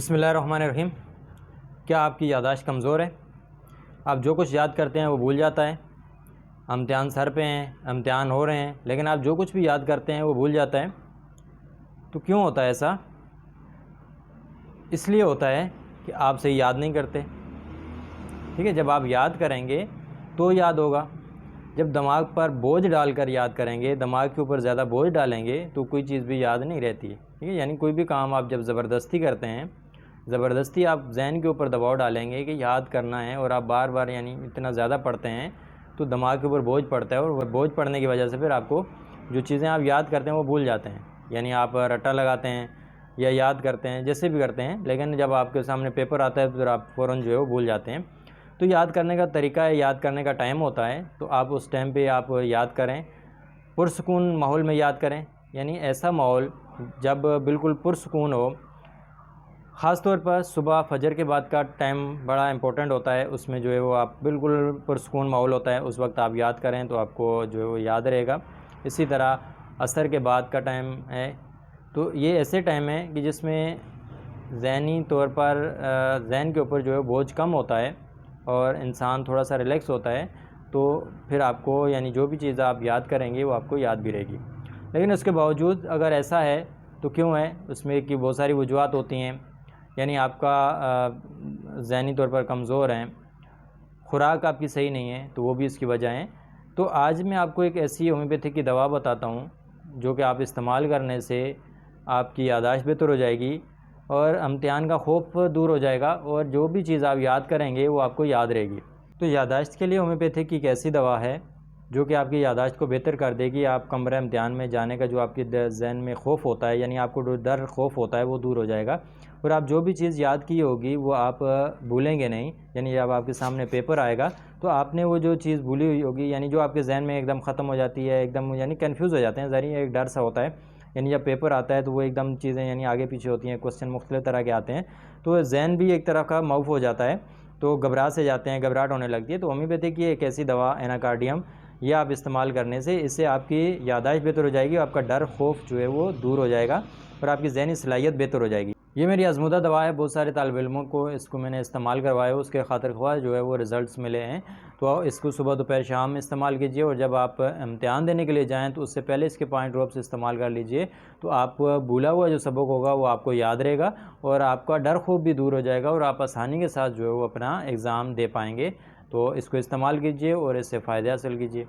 बिस्मिल्लाहिर्रहमानिर्रहीम। क्या आपकी याददाश्त कमज़ोर है? आप जो कुछ याद करते हैं वो भूल जाता है। इम्तिहान सर पे हैं, इम्तिहान हो रहे हैं, लेकिन आप जो कुछ भी याद करते हैं वो भूल जाता है। तो क्यों होता है ऐसा? इसलिए होता है कि आप सही याद नहीं करते। ठीक है, जब आप याद करेंगे तो याद होगा। जब दिमाग पर बोझ डालकर याद करेंगे, दिमाग के ऊपर ज़्यादा बोझ डालेंगे तो कोई चीज़ भी याद नहीं रहती है। ठीक है, यानी कोई भी काम आप जब ज़बरदस्ती करते हैं, ज़बरदस्ती आप जहन के ऊपर दबाव डालेंगे कि याद करना है और आप बार बार यानी इतना ज़्यादा पढ़ते हैं तो दिमाग के ऊपर बोझ पड़ता है, और वह बोझ पड़ने की वजह से फिर आपको जो चीज़ें आप याद करते हैं वो भूल जाते हैं। यानी आप रट्टा लगाते हैं या याद करते हैं, जैसे भी करते हैं, लेकिन जब आपके सामने पेपर आता है तो फिर आप फ़ौरन जो है वो भूल जाते हैं। तो याद करने का तरीका है, याद करने का टाइम होता है, तो आप उस टाइम पे आप याद करें। पुरसुकून माहौल में याद करें, यानी ऐसा माहौल जब बिल्कुल पुरसुकून हो। ख़ास तौर पर सुबह फजर के बाद का टाइम बड़ा इंपॉर्टेंट होता है, उसमें जो है वो आप बिल्कुल पुरसुकून माहौल होता है, उस वक्त आप याद करें तो आपको जो है वो याद रहेगा। इसी तरह असर के बाद का टाइम है, तो ये ऐसे टाइम है कि जिसमें ज़हनी तौर पर ज़हन के ऊपर जो है बोझ कम होता है और इंसान थोड़ा सा रिलैक्स होता है, तो फिर आपको यानी जो भी चीज़ आप याद करेंगे वो आपको याद भी रहेगी। लेकिन उसके बावजूद अगर ऐसा है तो क्यों है, उसमें कि बहुत सारी वजूहत होती हैं। यानी आपका ज़हनी तौर पर कमज़ोर हैं, खुराक आपकी सही नहीं है, तो वो भी इसकी वजह है। तो आज मैं आपको एक ऐसी होम्योपैथिक की दवा बताता हूँ जो कि आप इस्तेमाल करने से आपकी याददाश्त बेहतर हो जाएगी और इम्तिहान का खौफ दूर हो जाएगा, और जो भी चीज़ आप याद करेंगे वो आपको याद रहेगी। तो याददाश्त के लिए होम्योपैथिक की एक ऐसी दवा है जो कि आपकी याददाश्त को बेहतर कर देगी। आप कमरे इम्तिहान में जाने का जो आपके जहन में खौफ होता है, यानी आपको जो डर खौफ होता है, वो दूर हो जाएगा, और आप जो भी चीज़ याद की होगी वो आप भूलेंगे नहीं। यानी जब आपके सामने पेपर आएगा तो आपने वो जो चीज़ भूली हुई होगी, यानी जो आपके जहन में एकदम ख़त्म हो जाती है, एकदम यानी कन्फ्यूज़ हो जाते हैं, ज़ाहिर एक डर सा होता है। यानी जब पेपर आता है तो वो एकदम चीज़ें यानी आगे पीछे होती हैं, क्वेश्चन मुख्तलिफ़ तरह के आते हैं, तो जहन भी एक तरह का मौफ हो जाता है, तो घबराहट से जाते हैं, घबराहट होने लगती है। तो होम्योपैथिक की एक ऐसी दवा एनाकार्डियम, यह आप इस्तेमाल करने से इससे आपकी याददाश्त बेहतर हो जाएगी, आपका डर खौफ जो है वो दूर हो जाएगा और आपकी ज़हनी सलाहियत बेहतर हो जाएगी। ये मेरी आज़मूदा दवा है, बहुत सारे तालिब इल्मों को इसको मैंने इस्तेमाल करवाया, उसके खातिर ख्वाह जो है वो रिज़ल्ट्स मिले हैं। तो इसको सुबह दोपहर शाम इस्तेमाल कीजिए, और जब आप इम्तिहान देने के लिए जाएँ तो उससे पहले इसके 5 ड्रॉप्स इस्तेमाल कर लीजिए, तो आप भूला हुआ जो सबक होगा वो आपको याद रहेगा और आपका डर खौफ भी दूर हो जाएगा, और आप आसानी के साथ जो है वो अपना एग्ज़ाम दे पाएंगे। तो इसको इस्तेमाल कीजिए और इससे फ़ायदे हासिल कीजिए।